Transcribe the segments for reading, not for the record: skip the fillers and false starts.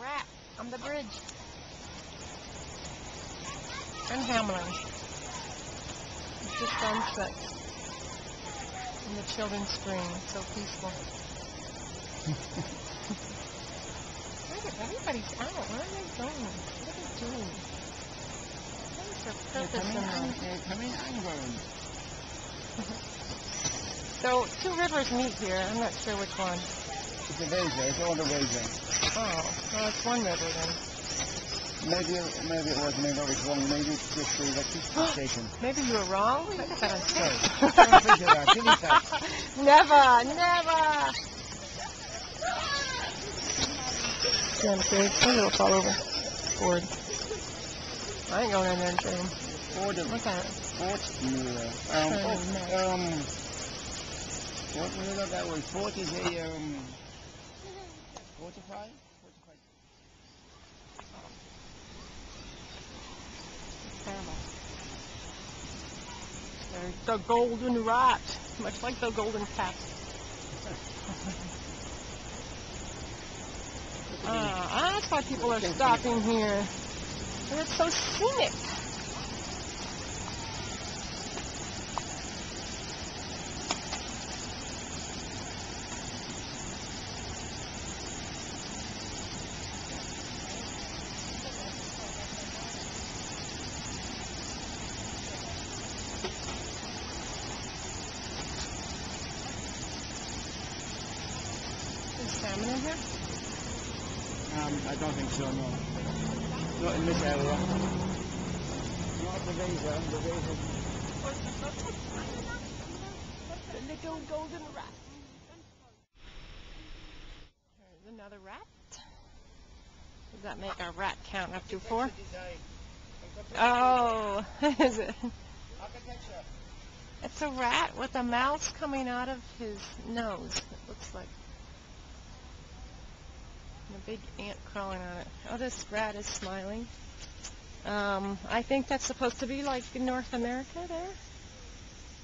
rat on the bridge. And Hamlin. It's just sunset. And the children scream. It's so peaceful. Everybody's out. Where are they going? What are they doing? What is their purpose in life? They're coming and going. So, two rivers meet here. I'm not sure which one. It's a Weser. It's all the Weser. Oh, well, it's one river then. Maybe it was. Maybe I was wrong. Maybe it's just the electricity station. Maybe you were wrong? I got that on tape. Don't figure that. Delete that. Never, never. Damn kids, maybe it'll fall over. Ford. I ain't going in there and show them. Ford. What's that? Ford. What Mueller that was? Ford is a 45. Terrible. There's the golden rat, much like the golden cat. That's why people are stopping here. And it's so scenic. Is salmon in here? I don't think so, no. Not in this area. Not the Weser. The Weser. The little golden rat. There's another rat. Does that make our rat count up to 4? Oh, is it? Architecture. It's a rat with a mouse coming out of his nose, it looks like. And a big ant crawling on it. Oh, this rat is smiling. I think that's supposed to be like in North America there.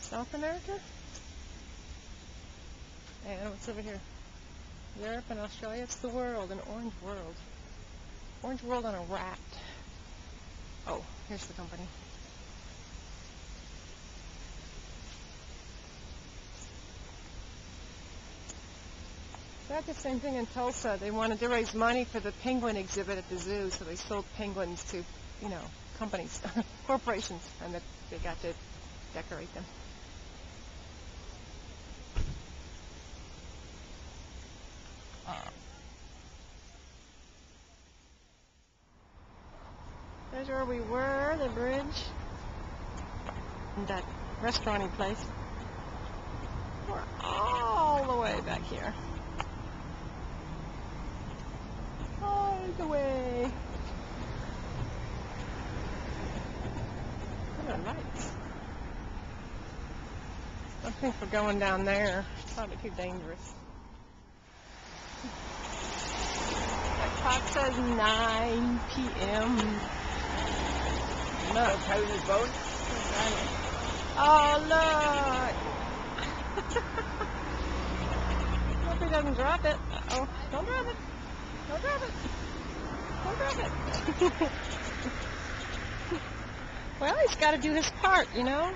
South America? And what's over here? Europe and Australia. It's the world, an orange world. Orange world on a rat. Oh, here's the company. They had the same thing in Tulsa. They wanted to raise money for the penguin exhibit at the zoo, so they sold penguins to, companies, corporations, and they got to decorate them. There's where we were, the bridge, and that restaurant-y place. We're all the way back here. All the way. What are lights? I think we're going down there. It's probably too dangerous. That clock says 9 p.m. Look. Carrying his boat? Oh, look! Hope he doesn't drop it. Uh-oh. Don't drop it. Don't drop it. Don't drop it. Well, he's got to do his part, Oh,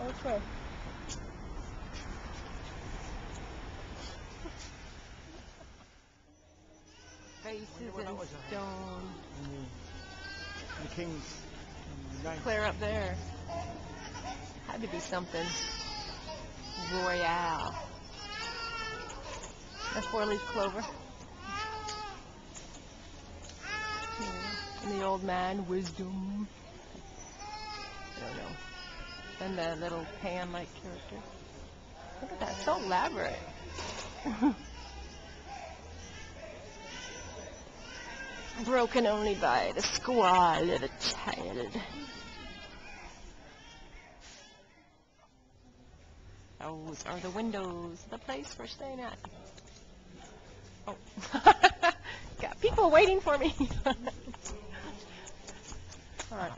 which way? Faces and stone. The King's. Clear up there. Had to be something royale. That's 4-leaf clover. And the old man, wisdom. I don't know. And the little pan-like character. Look at that, so elaborate. Broken only by the squall of a child. Those are the windows of the place we're staying at. Oh. Got people waiting for me. All right.